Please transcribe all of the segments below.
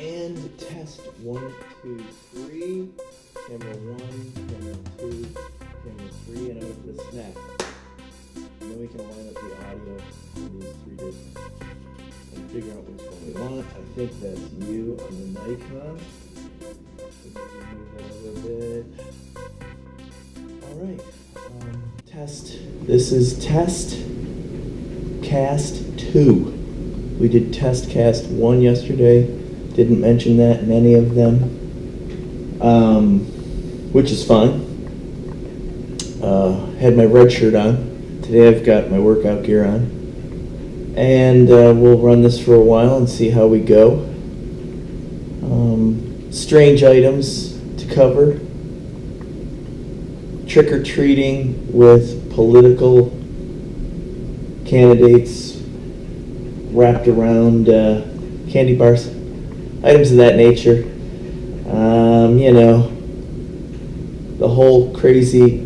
And test 1, 2, 3. Camera 1, camera 2, camera 3, and out for the snap. And then we can line up the audio in these 3 different and figure out which one we want. I think that's you on the Nikon. Move that a little bit. Alright. Test. This is test cast 2. We did test cast 1 yesterday. Didn't mention that in any of them, which is fine. Had my red shirt on. Today I've got my workout gear on. And we'll run this for a while and see how we go. Strange items to cover. Trick-or-treating with political candidates wrapped around candy bars. Items of that nature. The whole crazy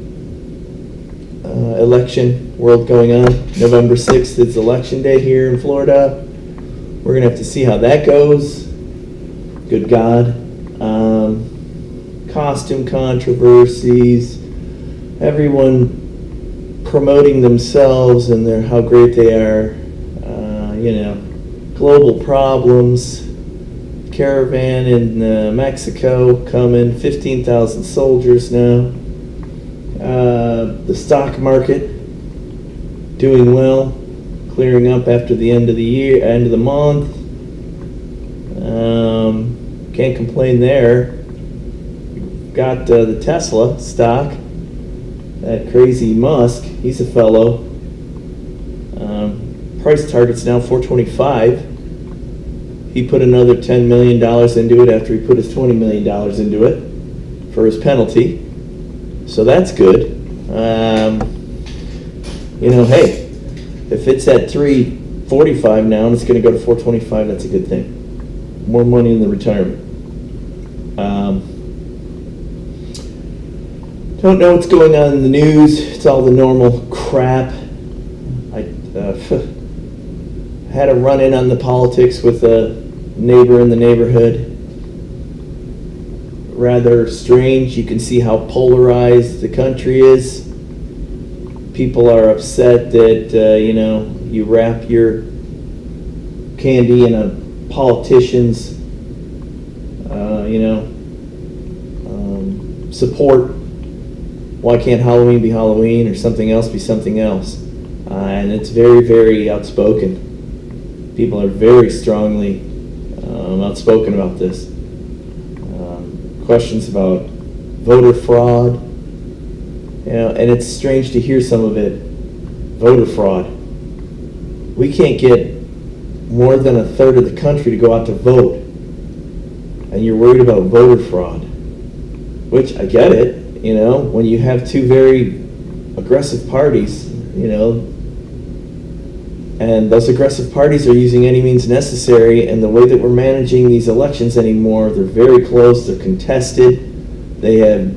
election world going on. November 6th is election day here in Florida. We're going to have to see how that goes. Good God. Costume controversies. Everyone promoting themselves and how great they are. Global problems. Caravan in Mexico coming, 15,000 soldiers now. The stock market doing well, clearing up after the end of the year, end of the month. Can't complain there. Got the Tesla stock. That crazy Musk, he's a fellow. Price target's now $425. He put another $10 million into it after he put his $20 million into it for his penalty. So that's good. Hey, if it's at $345 now and it's going to go to $425, that's a good thing. More money in the retirement. Don't know what's going on in the news. It's all the normal crap. I had a run-in on the politics with a neighbor in the neighborhood. Rather strange. You can see how polarized the country is. People are upset that, you wrap your candy in a politician's, support. Why can't Halloween be Halloween or something else be something else? And it's very, very outspoken. People are very strongly outspoken about this. Questions about voter fraud, and it's strange to hear some of it. Voter fraud. We can't get more than a third of the country to go out to vote, and you're worried about voter fraud, which I get it. When you have two very aggressive parties, and those aggressive parties are using any means necessary, and the way that we're managing these elections anymore, they're very close, they're contested, they have,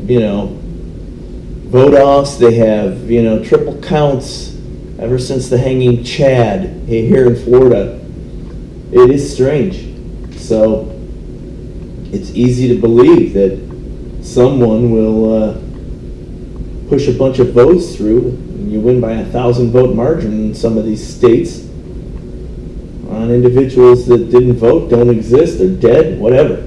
vote-offs, they have, triple counts ever since the hanging Chad here in Florida. It is strange. So it's easy to believe that someone will push a bunch of votes through, and you win by 1,000 vote margin in some of these states on individuals that didn't vote, don't exist, they're dead, whatever.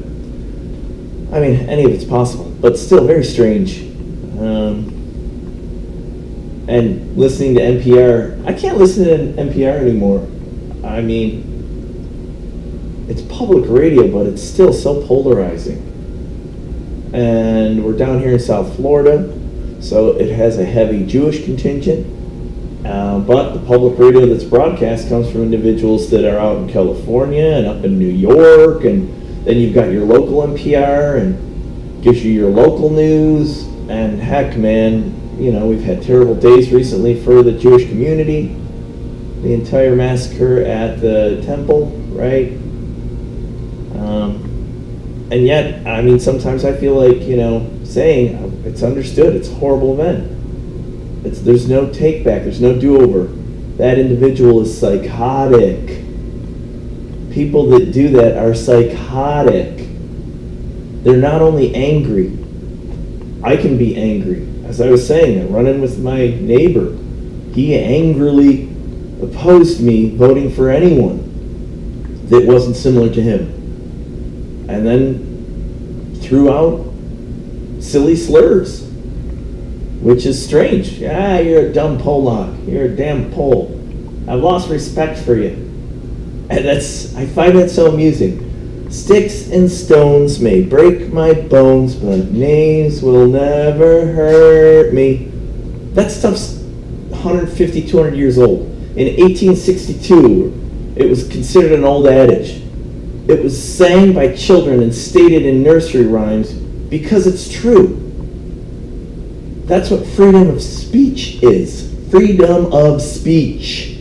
I mean, any of it's possible, but still very strange. And listening to NPR, I can't listen to NPR anymore. I mean, it's public radio, but it's still so polarizing. And we're down here in South Florida, so it has a heavy Jewish contingent. But the public radio that's broadcast comes from individuals that are out in California and up in New York, and then you've got your local NPR and gives you your local news. And heck, man, we've had terrible days recently for the Jewish community. The entire massacre at the temple, right? And yet, I mean, sometimes I feel like, saying it's understood, it's a horrible event. There's no take back, there's no do-over. That individual is psychotic. people that do that are psychotic. They're not only angry. I can be angry. As I was saying, I run in with my neighbor. He angrily opposed me voting for anyone that wasn't similar to him. And then threw out silly slurs, which is strange. You're a dumb Pollock. You're a damn Pole. I've lost respect for you. And I find that so amusing. Sticks and stones may break my bones, but names will never hurt me. That stuff's 150, 200 years old. In 1862, it was considered an old adage. It was sang by children and stated in nursery rhymes because it's true. That's what freedom of speech is. Freedom of speech.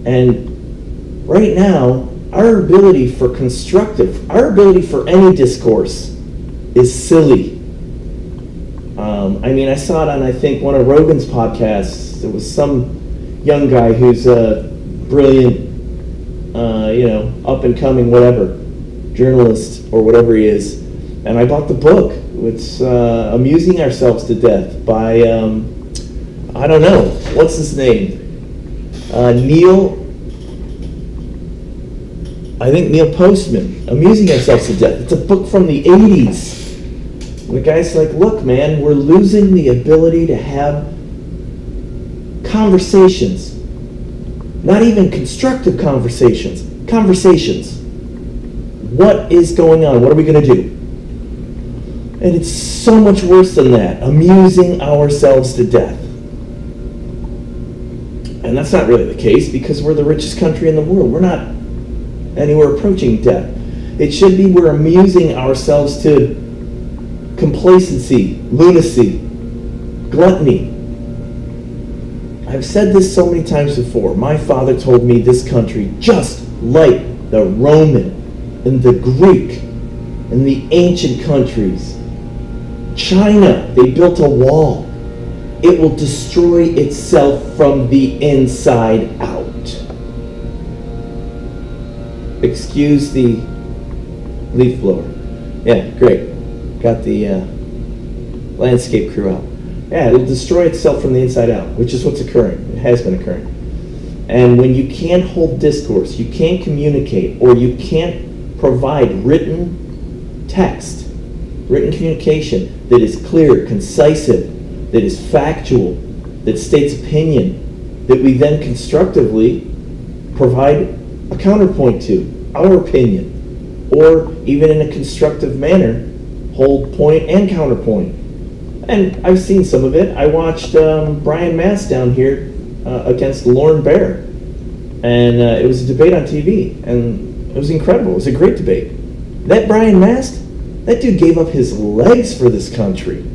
And right now, our ability for any discourse is silly. I saw it on, I think, one of Rogan's podcasts. There was some young guy who's a brilliant, up and coming, whatever, journalist or whatever he is. And I bought the book. It's Amusing Ourselves to Death by, I don't know, what's his name? Neil Postman, Amusing Ourselves to Death. It's a book from the 80s. And the guy's like, look, man, we're losing the ability to have conversations. Not even constructive conversations. Conversations. What is going on? What are we going to do? And it's so much worse than that. Amusing ourselves to death. And that's not really the case because we're the richest country in the world. We're not anywhere approaching death. It should be we're amusing ourselves to complacency, lunacy, gluttony. I've said this so many times before. My father told me this country, just like the Roman and the Greek and the ancient countries, China, they built a wall. It will destroy itself from the inside out. Excuse the leaf blower. Yeah, great. Got the landscape crew out. Yeah, it'll destroy itself from the inside out, which is what's occurring. It has been occurring. And when you can't hold discourse, you can't communicate, or you can't provide written text, written communication that is clear, concise, that is factual, that states opinion, that we then constructively provide a counterpoint to, our opinion, or even in a constructive manner, hold point and counterpoint. And I've seen some of it. I watched Brian Mast down here against Lauren Bear, and it was a debate on TV, and it was incredible. It was a great debate. That Brian Mast, that dude gave up his legs for this country.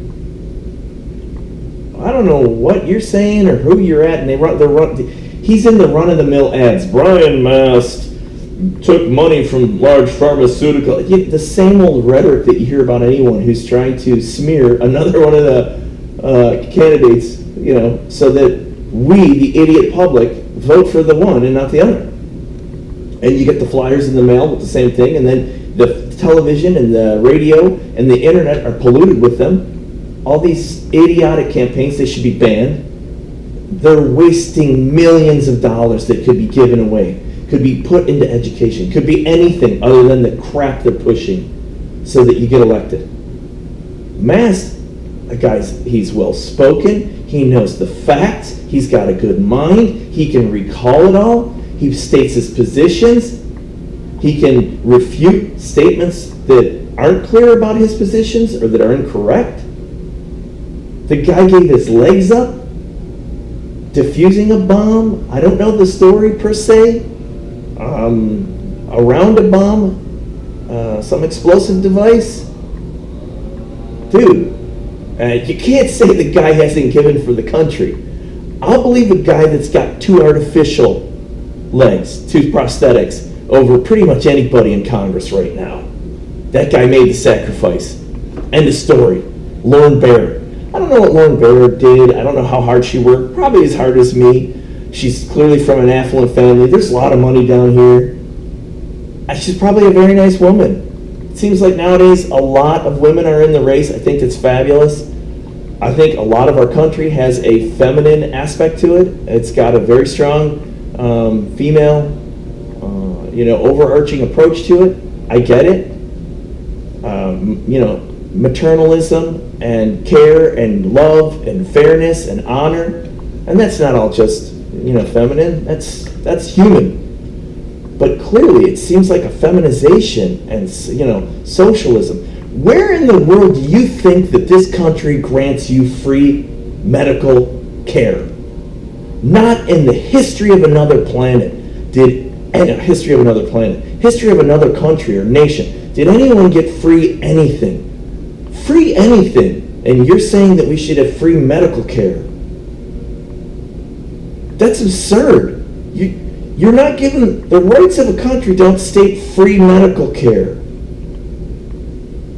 I don't know what you're saying or who you're at, and he's in the run-of-the-mill ads. Brian Mast took money from large pharmaceutical. The same old rhetoric that you hear about anyone who's trying to smear another one of the candidates, so that we, the idiot public, vote for the one and not the other. And you get the flyers in the mail with the same thing, and then the television and the radio and the internet are polluted with them. All these idiotic campaigns, they should be banned. They're wasting millions of dollars that could be given away, could be put into education, could be anything other than the crap they're pushing so that you get elected. Mast, he's well-spoken, he knows the facts, he's got a good mind, he can recall it all, he states his positions, he can refute statements that aren't clear about his positions or that are incorrect. The guy gave his legs up, defusing a bomb. I don't know the story per se. Around a bomb, some explosive device. Dude, you can't say the guy hasn't given for the country. I'll believe a guy that's got two artificial legs, two prosthetics, over pretty much anybody in Congress right now. That guy made the sacrifice. End of story. Lauren Bear. I don't know what Lauren Bear did. I don't know how hard she worked. Probably as hard as me. She's clearly from an affluent family. There's a lot of money down here. She's probably a very nice woman. It seems like nowadays a lot of women are in the race. I think it's fabulous. I think a lot of our country has a feminine aspect to it. It's got a very strong female, overarching approach to it. I get it. Maternalism and care and love and fairness and honor, and that's not all just feminine. That's human. But clearly, it seems like a feminization and socialism. Where in the world do you think that this country grants you free medical care? Not in the history of another planet history of another country or nation, did anyone get free anything? Free anything. And you're saying that we should have free medical care. That's absurd. You're not given, the rights of a country don't state free medical care.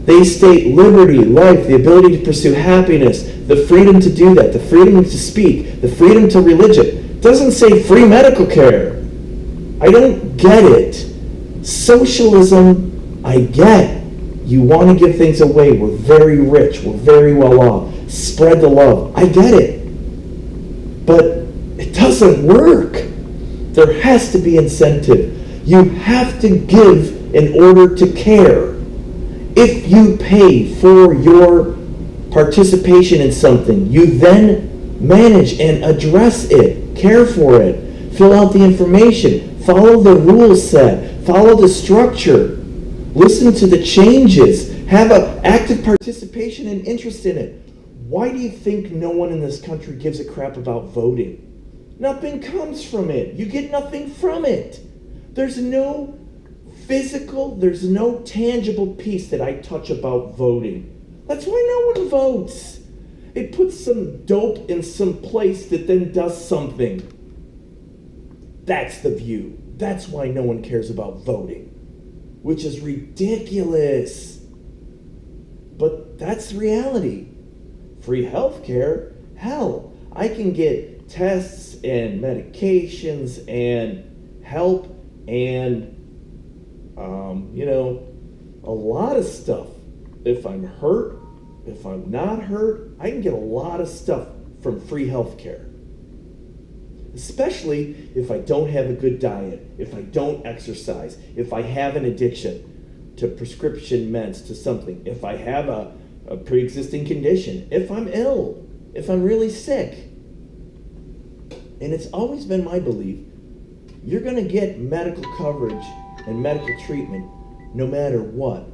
They state liberty, life, the ability to pursue happiness, the freedom to do that, the freedom to speak, the freedom to religion. It doesn't say free medical care. I don't get it. Socialism, I get. You want to give things away. We're very rich. We're very well off. Spread the love. I get it. But it doesn't work. There has to be incentive. You have to give in order to care. If you pay for your participation in something, you then manage and address it, care for it, fill out the information, follow the rule set, follow the structure, listen to the changes, have an active participation and interest in it. Why do you think no one in this country gives a crap about voting? Nothing comes from it. You get nothing from it. There's no physical, there's no tangible piece that I touch about voting. That's why no one votes. It puts some dope in some place that then does something. That's the view. That's why no one cares about voting, which is ridiculous. But that's reality. Free health care? Hell, I can get tests and medications and help and a lot of stuff. If I'm hurt, if I'm not hurt, I can get a lot of stuff from free health care. Especially if I don't have a good diet, if I don't exercise, if I have an addiction to prescription meds, to something, if I have a pre-existing condition, if I'm ill, if I'm really sick. And it's always been my belief, you're going to get medical coverage and medical treatment no matter what.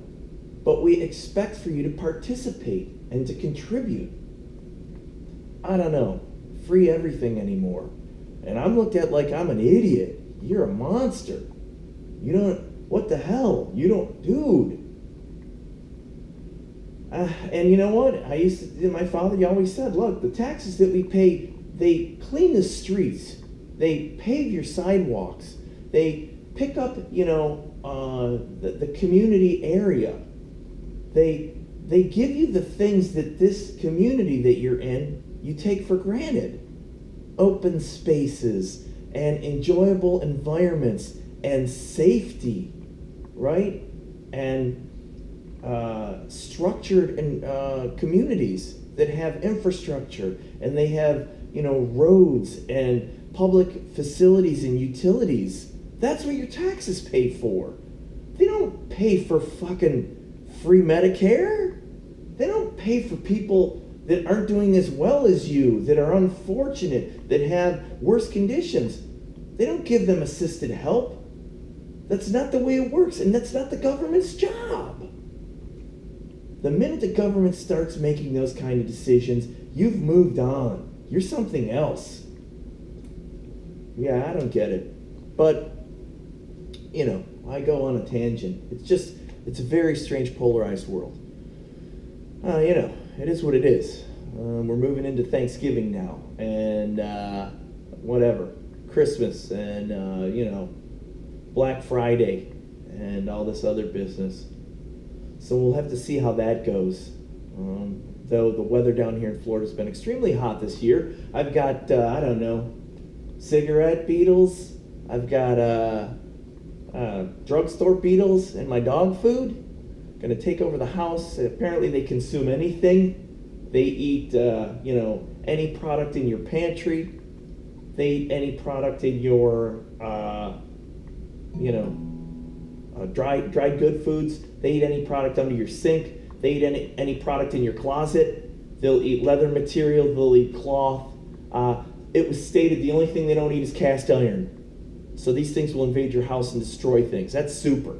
But we expect for you to participate and to contribute. I don't know, free everything anymore. And I'm looked at like I'm an idiot. You're a monster. You don't, what the hell? You don't, dude. And you know what? My father always said, look, the taxes that we pay, they clean the streets. They pave your sidewalks. They pick up, the community area. They give you the things that this community that you're in, you take for granted. Open spaces and enjoyable environments and safety, right? And structured communities that have infrastructure, and they have roads and public facilities and utilities. That's what your taxes pay for. They don't pay for fucking free Medicare. They don't pay for people that aren't doing as well as you, that are unfortunate, that have worse conditions. They don't give them assisted help. That's not the way it works, and that's not the government's job. The minute the government starts making those kind of decisions, you've moved on. You're something else. Yeah, I don't get it. But, I go on a tangent. It's a very strange, polarized world. It is what it is. We're moving into Thanksgiving now, and whatever, Christmas, and Black Friday, and all this other business. So we'll have to see how that goes. Though the weather down here in Florida has been extremely hot this year. I've got cigarette beetles. I've got Drugstore beetles in my dog food. Going to take over the house. Apparently they consume anything. They eat, any product in your pantry. They eat any product in your, dried good foods. They eat any product under your sink. They eat any product in your closet. They'll eat leather material. They'll eat cloth. It was stated the only thing they don't eat is cast iron. So these things will invade your house and destroy things. That's super.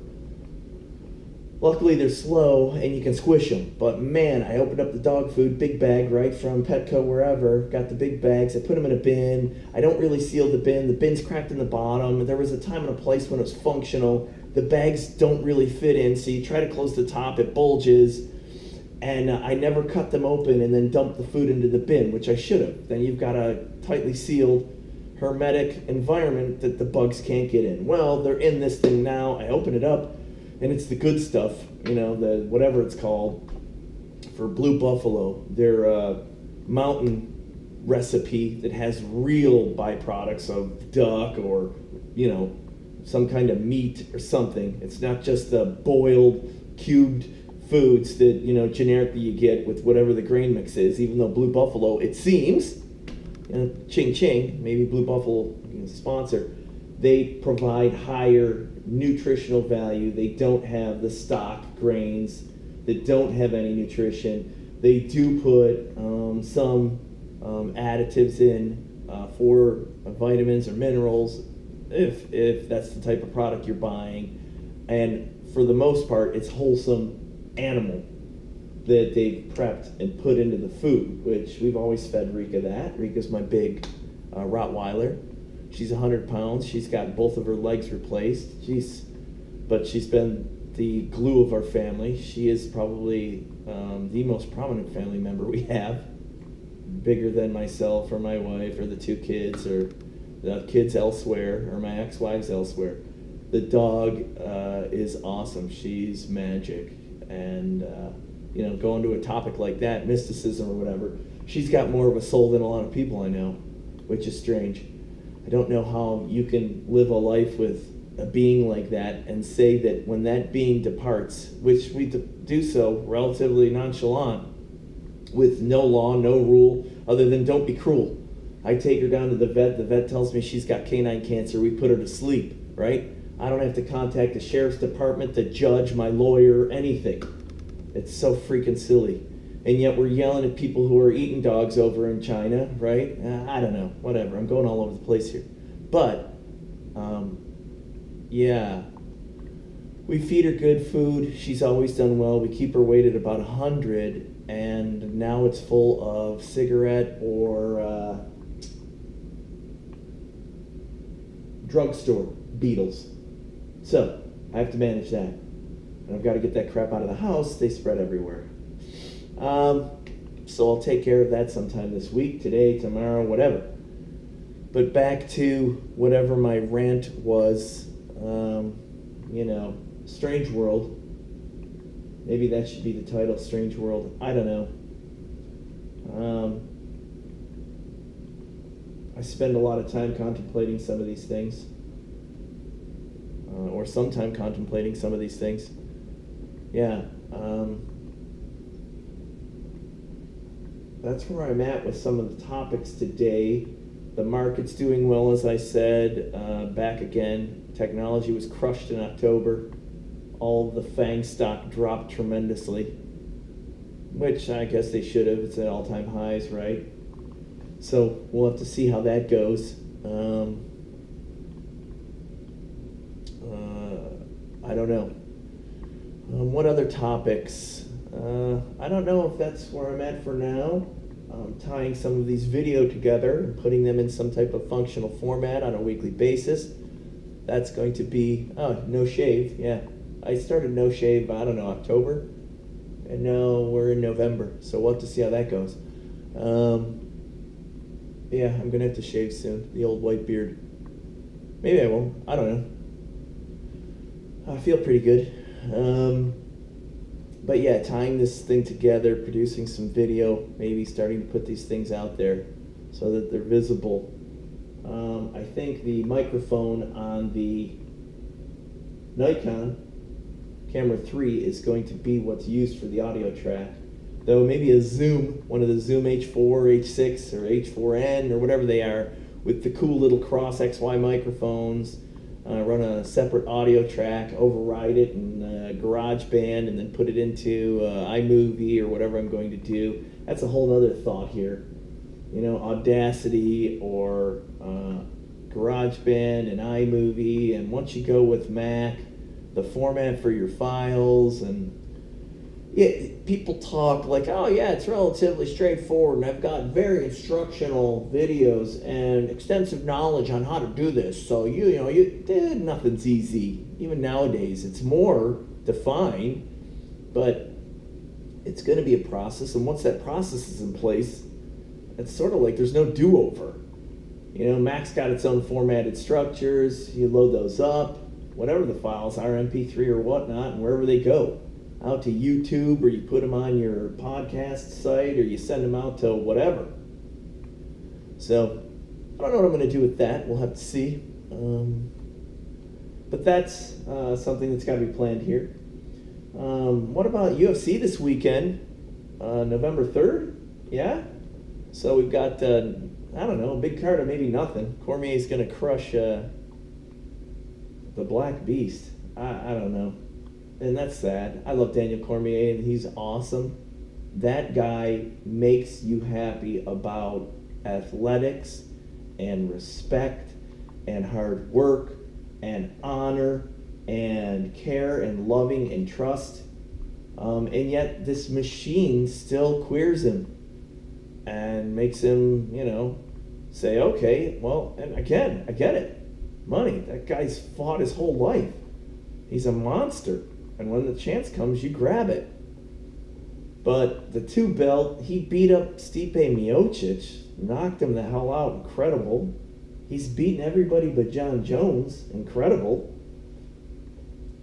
Luckily, they're slow and you can squish them. But man, I opened up the dog food, big bag, right, from Petco, wherever. Got the big bags. I put them in a bin. I don't really seal the bin. The bin's cracked in the bottom. There was a time and a place when it was functional. The bags don't really fit in, so you try to close the top, it bulges. And I never cut them open and then dumped the food into the bin, which I should have. Then you've got a tightly sealed, hermetic environment that the bugs can't get in. Well, they're in this thing now. I open it up, and it's the good stuff, the whatever it's called, for Blue Buffalo. Their mountain recipe that has real byproducts of duck or, some kind of meat or something. It's not just the boiled, cubed foods that generically you get with whatever the grain mix is. Even though Blue Buffalo, it seems, ching ching, maybe Blue Buffalo sponsor, they provide higher nutritional value. They don't have the stock grains that don't have any nutrition. They do put some additives in for vitamins or minerals, if that's the type of product you're buying. And for the most part, it's wholesome animal that they've prepped and put into the food, which we've always fed Rika that. Rika's my big Rottweiler. She's 100 pounds. She's got both of her legs replaced. But she's been the glue of our family. She is probably the most prominent family member we have, bigger than myself or my wife or the two kids or the kids elsewhere or my ex-wives elsewhere. The dog is awesome. She's magic. And, going to a topic like that, mysticism or whatever, she's got more of a soul than a lot of people I know, which is strange. I don't know how you can live a life with a being like that and say that when that being departs, which we do so relatively nonchalant, with no law, no rule, other than don't be cruel. I take her down to the vet tells me she's got canine cancer, we put her to sleep, right? I don't have to contact the sheriff's department, the judge, my lawyer, anything. It's so freaking silly. And yet we're yelling at people who are eating dogs over in China, right? I don't know, whatever. I'm going all over the place here. But, we feed her good food. She's always done well. We keep her weight at about 100, and now it's full of cigarette or drugstore beetles. So I have to manage that. And I've got to get that crap out of the house. They spread everywhere. So I'll take care of that sometime this week, today, tomorrow, whatever. But back to whatever my rant was, Strange World. Maybe that should be the title, Strange World. I don't know. I spend a lot of time contemplating some of these things. Or some time contemplating some of these things. Yeah. That's where I'm at with some of the topics today. The market's doing well, as I said. Back again. Technology was crushed in October. All of the FANG stock dropped tremendously, which I guess they should have. It's at all-time highs, right? So we'll have to see how that goes. I don't know. What other topics? I don't know if that's where I'm at for now. Tying some of these video together and putting them in some type of functional format on a weekly basis. That's going to be, No Shave, yeah. I started No Shave, I don't know, October? And now we're in November, so we'll have to see how that goes. Yeah, I'm going to have to shave soon, the old white beard. Maybe I won't, I don't know. I feel pretty good. But yeah, tying this thing together, producing some video, maybe starting to put these things out there so that they're visible. I think the microphone on the Nikon camera 3 is going to be what's used for the audio track. Though maybe a Zoom, one of the Zoom H4, H6, or H4n, or whatever they are, with the cool little cross XY microphones, run a separate audio track, override it in GarageBand, and then put it into iMovie or whatever I'm going to do. That's a whole other thought here. You know, Audacity or GarageBand and iMovie, and once you go with Mac, the format for your files, and yeah, people talk like, oh yeah, it's relatively straightforward, and I've got very instructional videos and extensive knowledge on how to do this. So nothing's easy. Even nowadays, it's more defined, but it's going to be a process. And once that process is in place, it's sort of like there's no do-over. You know, Mac's got its own formatted structures. You load those up, whatever the files are, MP3 or whatnot, and wherever they go. Out to YouTube, or you put them on your podcast site, or you send them out to whatever. So, I don't know what I'm going to do with that. We'll have to see. But that's something that's got to be planned here. What about UFC this weekend? November 3rd? Yeah? So we've got, I don't know, a big card or maybe nothing. Cormier's going to crush the Black Beast. I don't know. And that's sad. I love Daniel Cormier, and he's awesome. That guy makes you happy about athletics and respect and hard work and honor and care and loving and trust. And yet this machine still queers him and makes him, say, okay, well, and again, I get it. Money. That guy's fought his whole life. He's a monster. And when the chance comes, you grab it. But the 2 belt, he beat up Stipe Miocic, knocked him the hell out, incredible. He's beaten everybody but John Jones, incredible.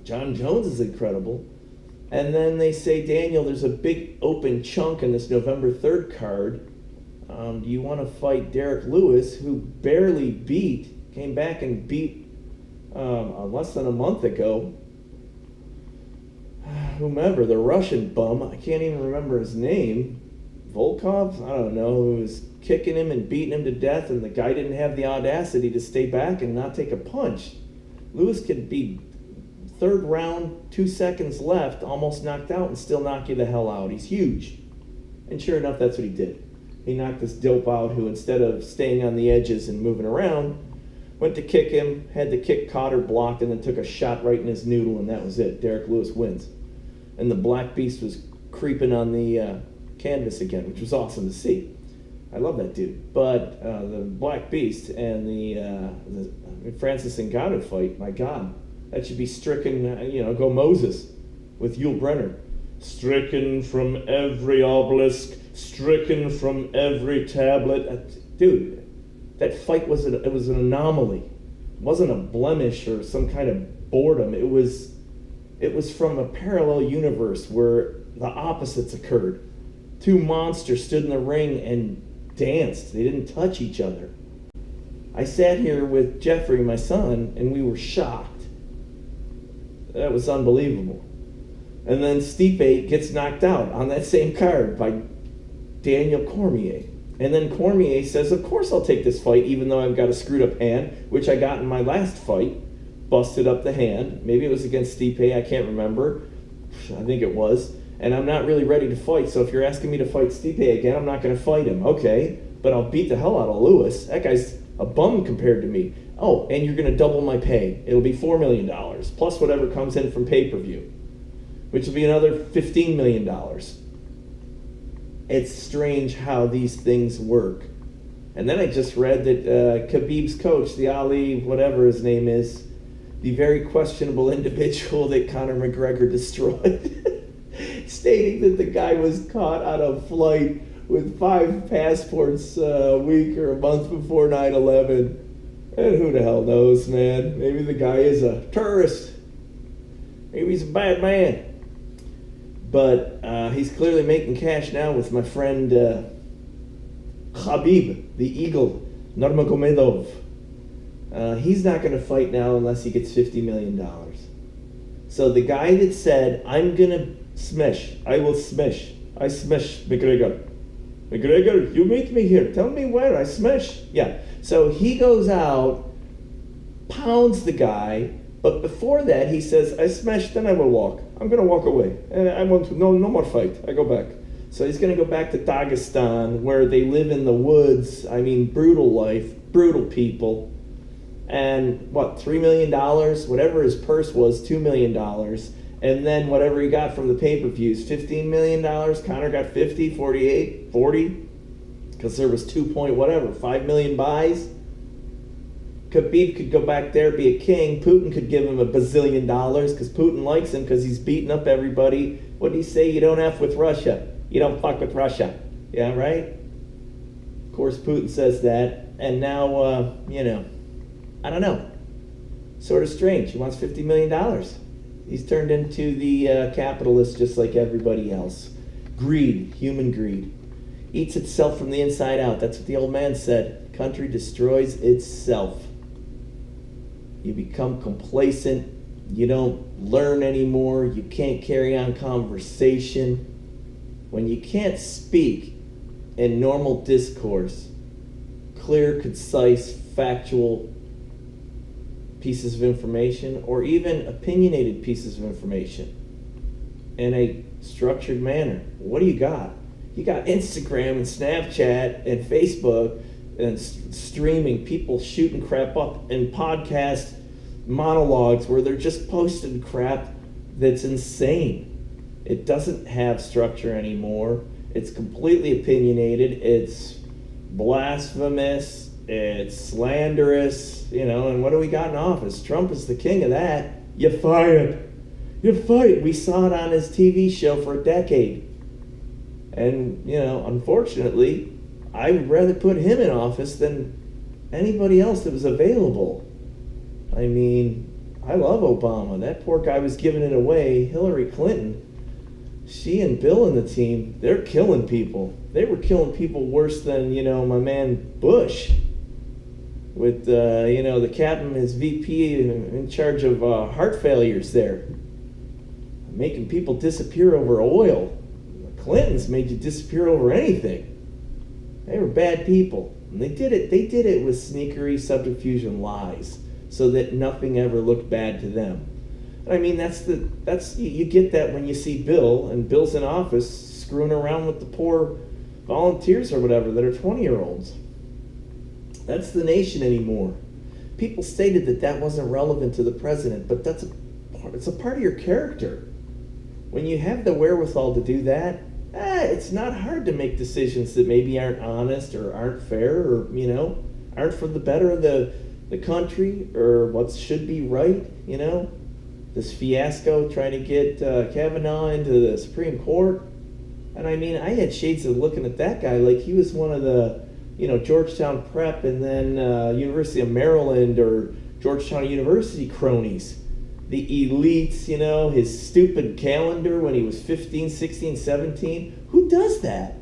John Jones is incredible. And then they say, Daniel, there's a big open chunk in this November 3rd card. Do you want to fight Derek Lewis, who barely came back and beat less than a month ago, whomever, the Russian bum, I can't even remember his name, Volkov, I don't know, who was kicking him and beating him to death, and the guy didn't have the audacity to stay back and not take a punch. Lewis could be 3rd round, 2 seconds left, almost knocked out, and still knock you the hell out. He's huge. And sure enough, that's what he did. He knocked this dope out who, instead of staying on the edges and moving around, went to kick him, had the kick caught or blocked, and then took a shot right in his noodle, and that was it. Derek Lewis wins. And the Black Beast was creeping on the canvas again, which was awesome to see. I love that dude. But the Black Beast and the Francis Ngannou fight, my God, that should be stricken, go Moses with Yul Brynner. Stricken from every obelisk, stricken from every tablet. Dude, that fight was an anomaly. It wasn't a blemish or some kind of boredom. It was from a parallel universe where the opposites occurred. 2 monsters stood in the ring and danced. They didn't touch each other. I sat here with Jeffrey, my son, and we were shocked. That was unbelievable. And then Stipe gets knocked out on that same card by Daniel Cormier. And then Cormier says, of course I'll take this fight, even though I've got a screwed up hand, which I got in my last fight. Busted up the hand. Maybe it was against Stipe, I can't remember. I think it was. And I'm not really ready to fight, so if you're asking me to fight Stipe again, I'm not going to fight him. Okay, but I'll beat the hell out of Lewis. That guy's a bum compared to me. Oh, and you're going to double my pay. It'll be $4 million, plus whatever comes in from pay-per-view, which will be another $15 million. It's strange how these things work. And then I just read that Khabib's coach, the Ali, whatever his name is, the very questionable individual that Conor McGregor destroyed, stating that the guy was caught on a flight with 5 passports a week or a month before 9/11. And who the hell knows, man? Maybe the guy is a terrorist. Maybe he's a bad man. But he's clearly making cash now with my friend Khabib, the Eagle, Nurmagomedov. He's not going to fight now unless he gets $50 million. So the guy that said, I'm going to smash, I will smash, I smash McGregor. McGregor, you meet me here. Tell me where I smash. Yeah. So he goes out, pounds the guy, but before that he says, I smash, then I will walk. I'm going to walk away. And I want to, no more fight. I go back. So he's going to go back to Dagestan, where they live in the woods. I mean, brutal life, brutal people. And what, $3 million? Whatever his purse was, $2 million. And then whatever he got from the pay-per-views, $15 million. Conor got 50, 48, 40. Because there was 5 million buys. Khabib could go back there, be a king. Putin could give him $1 bazillion because Putin likes him because he's beating up everybody. What did he say? You don't F with Russia. You don't fuck with Russia. Yeah, right? Of course, Putin says that. And now, I don't know. Sort of strange. He wants $50 million. He's turned into the capitalist just like everybody else. Greed, human greed. Eats itself from the inside out. That's what the old man said. Country destroys itself. You become complacent. You don't learn anymore. You can't carry on conversation. When you can't speak in normal discourse, clear, concise, factual pieces of information, or even opinionated pieces of information in a structured manner, what do you got? You got Instagram and Snapchat and Facebook and streaming, people shooting crap up, and podcast monologues where they're just posting crap that's insane. It doesn't have structure anymore. It's completely opinionated. It's blasphemous. It's slanderous. And what do we got in office? Trump is the king of that. You're fired. You're fired. We saw it on his TV show for a decade. And, unfortunately, I would rather put him in office than anybody else that was available. I mean, I love Obama. That poor guy was giving it away. Hillary Clinton, she and Bill and the team, they're killing people. They were killing people worse than, my man Bush. With, the captain, his VP in charge of heart failures there. Making people disappear over oil. The Clintons made you disappear over anything. They were bad people. And they did it with sneakery, subterfuge, and lies, so that nothing ever looked bad to them. And I mean, you get that when you see Bill, and Bill's in office screwing around with the poor volunteers or whatever that are 20-year-olds. That's the nation anymore. People stated that wasn't relevant to the president, but it's a part of your character. When you have the wherewithal to do that, it's not hard to make decisions that maybe aren't honest or aren't fair or, aren't for the better of the country or what should be right, This fiasco trying to get Kavanaugh into the Supreme Court. And I mean, I had shades of looking at that guy like he was one of the, Georgetown Prep and then University of Maryland or Georgetown University cronies. The elites, his stupid calendar when he was 15, 16, 17. Who does that?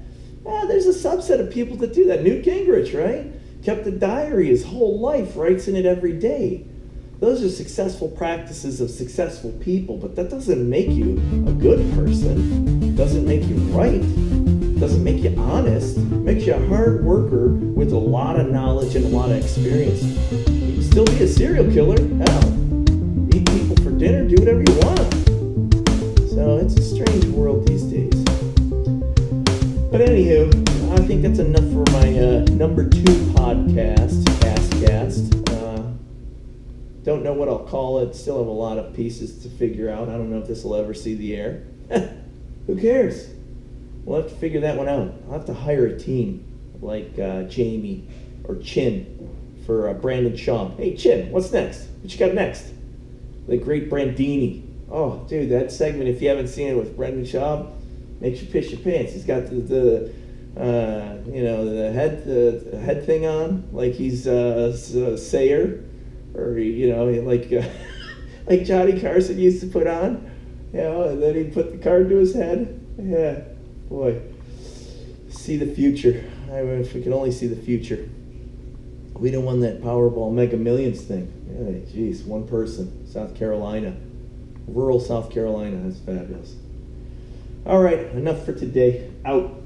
There's a subset of people that do that. Newt Gingrich, right? Kept a diary his whole life, writes in it every day. Those are successful practices of successful people, but that doesn't make you a good person. Doesn't make you right. Doesn't make you honest. Makes you a hard worker with a lot of knowledge and a lot of experience. You can still be a serial killer. Hell, eat people for dinner, do whatever you want. So it's a strange world these days. But anywho, I think that's enough for my number 2 podcast, Cast. Don't know what I'll call it. Still have a lot of pieces to figure out. I don't know if this will ever see the air. Who cares? We'll have to figure that one out. I'll have to hire a team like Jamie or Chin for Brandon Shaw. Hey, Chin, what's next? What you got next? The great Brandini. Oh, dude, that segment, if you haven't seen it with Brendan Schaub, makes you piss your pants. He's got the head thing on, like he's a sayer, or like Johnny Carson used to put on, and then he put the card to his head. Yeah, boy, see the future. If we could only see the future. We done won that Powerball Mega Millions thing. Yeah, geez, one person, South Carolina. rural South Carolina. That's fabulous. All right, enough for today. Out.